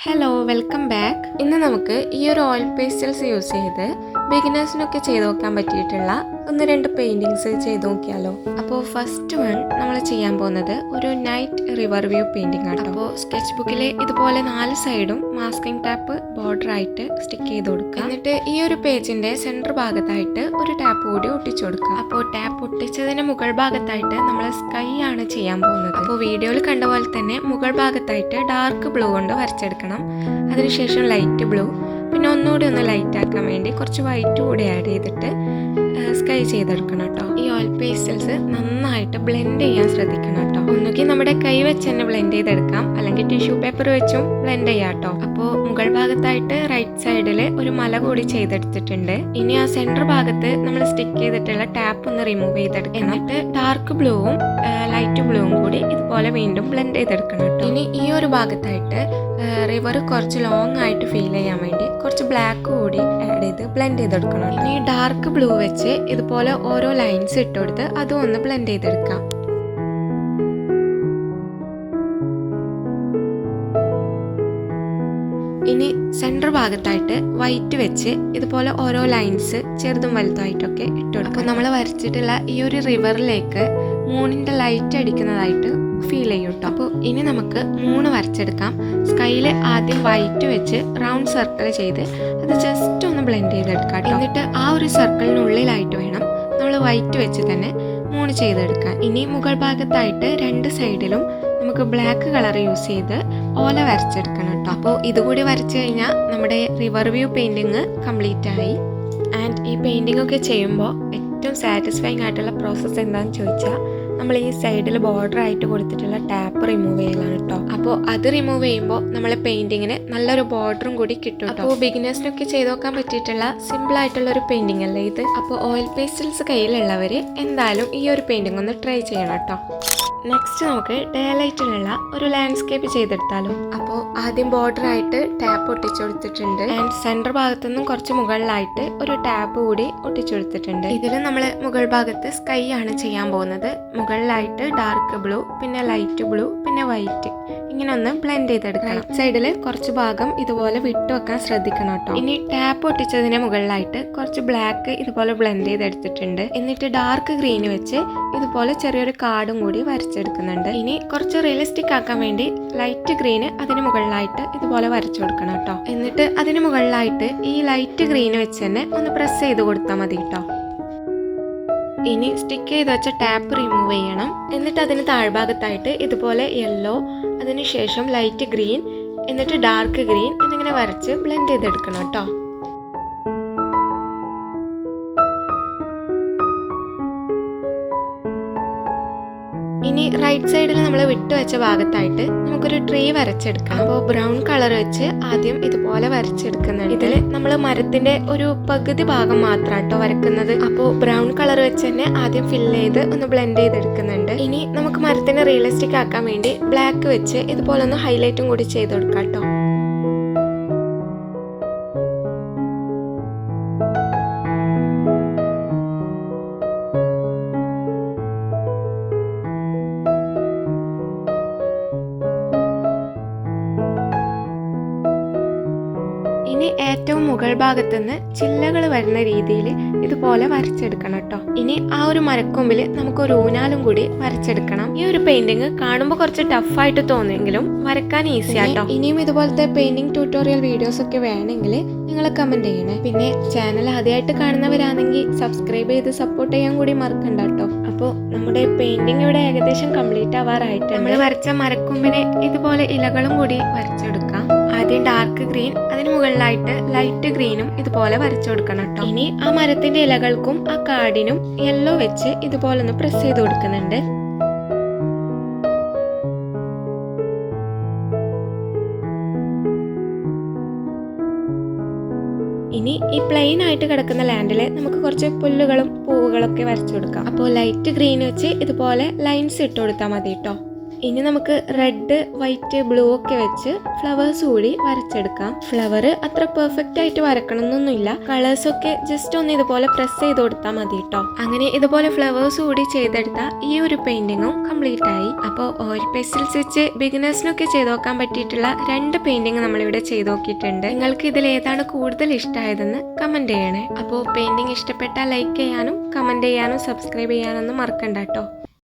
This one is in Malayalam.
Hello welcome back. ഇന്ന് നമുക്ക് ഈ ഒരു ഓയിൽ പേസ്റ്റൽസ് യൂസ് ചെയ്ത് ബിഗിനേഴ്സിനൊക്കെ ചെയ്ത് നോക്കാൻ പറ്റിയിട്ടുള്ള ഒന്ന് രണ്ട് പെയിൻറ്റിങ്സ് ചെയ്ത് നോക്കിയാലോ. അപ്പോൾ ഫസ്റ്റ് വൺ നമ്മൾ ചെയ്യാൻ പോകുന്നത് ഒരു നൈറ്റ് റിവർ വ്യൂ പെയിൻറ്റിംഗ് ആണ്. അപ്പോൾ സ്കെച്ച് ബുക്കിൽ ഇതുപോലെ 4 സൈഡും മാസ്കിംഗ് ടാപ്പ് ബോർഡർ ആയിട്ട് സ്റ്റിക്ക് ചെയ്ത് കൊടുക്കുക. എന്നിട്ട് ഈ ഒരു പേജിന്റെ സെൻറ്റർ ഭാഗത്തായിട്ട് ഒരു ടാപ്പ് കൂടി ഒട്ടിച്ചു കൊടുക്കുക. അപ്പോൾ ടാപ്പ് ഒട്ടിച്ചതിന് മുകൾ ഭാഗത്തായിട്ട് നമ്മൾ സ്കൈ ആണ് ചെയ്യാൻ പോകുന്നത്. അപ്പോൾ വീഡിയോയിൽ കണ്ട പോലെ തന്നെ മുകൾ ഭാഗത്തായിട്ട് ഡാർക്ക് ബ്ലൂ കൊണ്ട് വരച്ചെടുക്കണം. അതിനുശേഷം ലൈറ്റ് ബ്ലൂ, പിന്നെ ഒന്നുകൂടി ഒന്ന് ലൈറ്റ് ആക്കാൻ വേണ്ടി കുറച്ച് വൈറ്റ് കൂടി ആഡ് ചെയ്തിട്ട് സ്കൈ ചെയ്തെടുക്കണം കേട്ടോ. ഈ ഓയിൽ പേസ്റ്റൽസ് നന്നായിട്ട് ബ്ലെൻഡ് ചെയ്യാൻ ശ്രദ്ധിക്കണം കേട്ടോ. ഒന്നുകിൽ നമ്മുടെ കൈ വെച്ച് തന്നെ ബ്ലെൻഡ് ചെയ്തെടുക്കാം, അല്ലെങ്കിൽ ടിഷ്യൂ പേപ്പർ വെച്ചും ബ്ലെൻഡ് ചെയ്യാം കേട്ടോ. അപ്പോൾ മുകൾ ഭാഗത്തായിട്ട് റൈറ്റ് സൈഡിൽ ഒരു മല കൂടി ചെയ്തെടുത്തിട്ടുണ്ട്. ഇനി ആ സെൻറ്റർ ഭാഗത്ത് നമ്മൾ സ്റ്റിക്ക് ചെയ്തിട്ടുള്ള ടാപ്പ് ഒന്ന് റിമൂവ് ചെയ്തെടുക്കണം. എന്നിട്ട് ഡാർക്ക് ബ്ലൂവും ലൈറ്റ് ബ്ലൂവും കൂടി ഇതുപോലെ വീണ്ടും ബ്ലെൻഡ് ചെയ്തെടുക്കണം കേട്ടോ. ഇനി ഈ ഒരു ഭാഗത്തായിട്ട് റിവർ കുറച്ച് ലോങ് ആയിട്ട് ഫീൽ ചെയ്യാൻ വേണ്ടി കുറച്ച് ബ്ലാക്ക് കൂടി ആഡ് ചെയ്ത് ബ്ലെൻഡ് ചെയ്തെടുക്കണം. ഇനി ഡാർക്ക് ബ്ലൂ വെച്ച് ഇതുപോലെ ഓരോ ലൈൻസ് ഇട്ടുകൊടുത്ത് അതും ഒന്ന് ബ്ലെൻഡ് ചെയ്തെടുക്കാം. ഇനി സെൻറ്റർ ഭാഗത്തായിട്ട് വൈറ്റ് വെച്ച് ഇതുപോലെ ഓരോ ലൈൻസ് ചെറുതും വലുതായിട്ടൊക്കെ ഇട്ടുകൊടുക്കും. അപ്പോൾ നമ്മൾ വരച്ചിട്ടുള്ള ഈ ഒരു റിവറിലേക്ക് മൂണിൻ്റെ ലൈറ്റ് അടിക്കുന്നതായിട്ട് ഫീൽ ചെയ്യും കേട്ടോ. അപ്പോൾ ഇനി നമുക്ക് 3 വരച്ചെടുക്കാം. സ്കൈയിൽ ആദ്യം വൈറ്റ് വെച്ച് റൗണ്ട് സർക്കിൾ ചെയ്ത് അത് ജസ്റ്റ് ഒന്ന് ബ്ലെൻഡ് ചെയ്തെടുക്കാം കേട്ടോ. എന്നിട്ട് ആ ഒരു സർക്കിളിനുള്ളിലായിട്ട് വേണം നമ്മൾ വൈറ്റ് വെച്ച് തന്നെ 3 ചെയ്തെടുക്കാൻ. ഇനി മുകൾ ഭാഗത്തായിട്ട് 2 സൈഡിലും നമുക്ക് ബ്ലാക്ക് കളർ യൂസ് ചെയ്ത് ഓല വരച്ചെടുക്കണം കേട്ടോ. അപ്പോൾ ഇതുകൂടി വരച്ചു കഴിഞ്ഞാൽ നമ്മുടെ റിവർ വ്യൂ പെയിൻറ്റിങ് കംപ്ലീറ്റ് ആയി. ആൻഡ് ഈ പെയിൻറ്റിംഗ് ഒക്കെ ചെയ്യുമ്പോൾ ഏറ്റവും സാറ്റിസ്ഫൈങ് ആയിട്ടുള്ള പ്രോസസ്സ് എന്താണെന്ന് ചോദിച്ചാൽ നമ്മൾ ഈ സൈഡിൽ ബോർഡർ ആയിട്ട് കൊടുത്തിട്ടുള്ള ടാപ്പ് റിമൂവ് ചെയ്യലാണ് കേട്ടോ. അപ്പോൾ അത് റിമൂവ് ചെയ്യുമ്പോൾ നമ്മളെ പെയിൻറ്റിങ്ങിന് നല്ലൊരു ബോർഡറും കൂടി കിട്ടും. അപ്പോൾ ബിഗിനേഴ്സിനൊക്കെ ചെയ്ത് നോക്കാൻ പറ്റിയിട്ടുള്ള സിമ്പിൾ ആയിട്ടുള്ള ഒരു പെയിൻറ്റിംഗ് അല്ലേ ഇത്. അപ്പോൾ ഓയിൽ പേസ്റ്റൽസ് കയ്യിലുള്ളവർ എന്തായാലും ഈ ഒരു പെയിൻറ്റിംഗ് ഒന്ന് ട്രൈ ചെയ്യണം കേട്ടോ. നെക്സ്റ്റ് നമുക്ക് ഡേ ലൈറ്റിലുള്ള ഒരു ലാൻഡ്സ്കേപ്പ് ചെയ്തെടുത്താലോ. അപ്പോൾ ആദ്യം ബോർഡർ ആയിട്ട് ടാപ്പ് ഒട്ടിച്ചു കൊടുത്തിട്ടുണ്ട്. ആൻഡ് സെൻറ്റർ ഭാഗത്തുനിന്നും കുറച്ച് മുകളിലായിട്ട് ഒരു ടാപ്പ് കൂടി ഒട്ടിച്ചു കൊടുത്തിട്ടുണ്ട്. ഇതിൽ നമ്മൾ മുകൾ ഭാഗത്ത് സ്കൈ ആണ് ചെയ്യാൻ പോകുന്നത്. മുകളിലായിട്ട് ഡാർക്ക് ബ്ലൂ, പിന്നെ ലൈറ്റ് ബ്ലൂ, പിന്നെ വൈറ്റ്, ഇങ്ങനെ ഒന്ന് ബ്ലെൻഡ് ചെയ്തെടുക്കണം. റൈറ്റ് സൈഡിൽ കുറച്ച് ഭാഗം ഇതുപോലെ വിട്ടു വെക്കാൻ ശ്രദ്ധിക്കണം കേട്ടോ. ഇനി ടാപ്പ് ഒട്ടിച്ചതിന് മുകളിലായിട്ട് കുറച്ച് ബ്ലാക്ക് ഇതുപോലെ ബ്ലെൻഡ് ചെയ്തെടുത്തിട്ടുണ്ട്. എന്നിട്ട് ഡാർക്ക് ഗ്രീൻ വെച്ച് ഇതുപോലെ ചെറിയൊരു കാർഡും കൂടി വരച്ചെടുക്കുന്നുണ്ട്. ഇനി കുറച്ച് റിയലിസ്റ്റിക് ആക്കാൻ വേണ്ടി ലൈറ്റ് ഗ്രീന് അതിന് മുകളിലായിട്ട് ഇതുപോലെ വരച്ചു കൊടുക്കണം കേട്ടോ. എന്നിട്ട് അതിന് മുകളിലായിട്ട് ഈ ലൈറ്റ് ഗ്രീൻ വെച്ച് തന്നെ ഒന്ന് പ്രസ് ചെയ്ത് കൊടുത്താൽ മതി കേട്ടോ. ഇനി സ്റ്റിക്ക് ചെയ്ത് വെച്ച ടാപ്പ് റിമൂവ് ചെയ്യണം. എന്നിട്ട് അതിന് താഴ്ഭാഗത്തായിട്ട് ഇതുപോലെ യെല്ലോ, അതിനുശേഷം ലൈറ്റ് ഗ്രീൻ, എന്നിട്ട് ഡാർക്ക് ഗ്രീൻ എന്നിങ്ങനെ വരച്ച് ബ്ലെൻഡ് ചെയ്തെടുക്കണം കേട്ടോ. ഇനി റൈറ്റ് സൈഡിൽ നമ്മൾ വിട്ടുവെച്ച ഭാഗത്തായിട്ട് നമുക്കൊരു ട്രീ വരച്ചെടുക്കാം. അപ്പോൾ ബ്രൗൺ കളർ വെച്ച് ആദ്യം ഇതുപോലെ വരച്ചെടുക്കുന്നുണ്ട്. ഇതിൽ നമ്മൾ മരത്തിന്റെ ഒരു പകുതി ഭാഗം മാത്രമാട്ടോ വരക്കുന്നത്. അപ്പോൾ ബ്രൗൺ കളർ വെച്ച് തന്നെ ആദ്യം ഫില്ല് ചെയ്ത് ഒന്ന് ബ്ലെൻഡ് ചെയ്തെടുക്കുന്നുണ്ട്. ഇനി നമുക്ക് മരത്തിനെ റിയലിസ്റ്റിക് ആക്കാൻ വേണ്ടി ബ്ലാക്ക് വെച്ച് ഇതുപോലെ ഒന്ന് ഹൈലൈറ്റും കൂടി ചെയ്ത് കൊടുക്കാം കേട്ടോ. ഇനി ഏറ്റവും മുകൾ ഭാഗത്തുനിന്ന് ചില്ലകൾ വരുന്ന രീതിയിൽ ഇതുപോലെ വരച്ചെടുക്കണം കേട്ടോ. ഇനി ആ ഒരു മരക്കൊമ്പിൽ നമുക്കൊരു ഊഞ്ഞാലും കൂടി വരച്ചെടുക്കണം. ഈ ഒരു പെയിന്റിങ് കാണുമ്പോൾ കുറച്ച് ടഫായിട്ട് തോന്നുമെങ്കിലും വരക്കാൻ ഈസി ആട്ടോ. ഇനിയും ഇതുപോലത്തെ പെയിന്റിംഗ് ട്യൂട്ടോറിയൽ വീഡിയോസ് ഒക്കെ വേണമെങ്കിൽ നിങ്ങൾ കമന്റ് ചെയ്യണേ. പിന്നെ ചാനൽ ആദ്യമായിട്ട് കാണുന്നവരാണെങ്കിൽ സബ്സ്ക്രൈബ് ചെയ്ത് സപ്പോർട്ട് ചെയ്യാൻ കൂടി മറക്കണ്ട കേട്ടോ. അപ്പോൾ നമ്മുടെ പെയിന്റിംഗ് ഇവിടെ ഏകദേശം കംപ്ലീറ്റ് ആവാറായിട്ട് നമ്മൾ വരച്ച മരക്കൊമ്പിനെ ഇതുപോലെ ഇലകളും കൂടി വരച്ചെടുക്കാം. ആദ്യം ഡാർക്ക് ഗ്രീൻ, അതിന് മുകളിലായിട്ട് ലൈറ്റ് ഗ്രീനും ഇതുപോലെ വരച്ചു കൊടുക്കണം കേട്ടോ. ഇനി ആ മരത്തിന്റെ ഇലകൾക്കും ആ കാർഡിനും യെല്ലോ വെച്ച് ഇതുപോലെ ഒന്ന് പ്രസ് ചെയ്ത് കൊടുക്കുന്നുണ്ട്. ഇനി ഈ പ്ലെയിൻ ആയിട്ട് കിടക്കുന്ന ലാൻഡിൽ നമുക്ക് കുറച്ച് പുല്ലുകളും പൂവുകളൊക്കെ വരച്ചു കൊടുക്കാം. അപ്പോൾ ലൈറ്റ് ഗ്രീൻ വെച്ച് ഇതുപോലെ ലൈൻസ് ഇട്ട് കൊടുത്താൽ മതി കേട്ടോ. ഇനി നമുക്ക് റെഡ്, വൈറ്റ്, ബ്ലൂ ഒക്കെ വെച്ച് ഫ്ലവേഴ്സ് കൂടി വരച്ചെടുക്കാം. ഫ്ലവർ അത്ര പെർഫെക്റ്റ് ആയിട്ട് വരക്കണമെന്നൊന്നുമില്ല. കളേഴ്സ് ഒക്കെ ജസ്റ്റ് ഒന്ന് ഇതുപോലെ പ്രസ് ചെയ്ത് കൊടുത്താൽ മതി കേട്ടോ. അങ്ങനെ ഇതുപോലെ ഫ്ലവേഴ്സ് കൂടി ചെയ്തെടുത്താൽ ഈ ഒരു പെയിന്റിങ്ങും കംപ്ലീറ്റ് ആയി. അപ്പോൾ ഓയിൽ പെൻസിൽസ് വെച്ച് ബിഗിനേഴ്സിനൊക്കെ ചെയ്ത് നോക്കാൻ പറ്റിയിട്ടുള്ള 2 പെയിന്റിങ് നമ്മളിവിടെ ചെയ്ത് നോക്കിയിട്ടുണ്ട്. നിങ്ങൾക്ക് ഇതിൽ ഏതാണ് കൂടുതൽ ഇഷ്ടമായതെന്ന് കമന്റ് ചെയ്യണേ. അപ്പോൾ പെയിന്റിങ് ഇഷ്ടപ്പെട്ടാൽ ലൈക്ക് ചെയ്യാനും കമന്റ് ചെയ്യാനും സബ്സ്ക്രൈബ് ചെയ്യാനൊന്നും മറക്കണ്ട കേട്ടോ.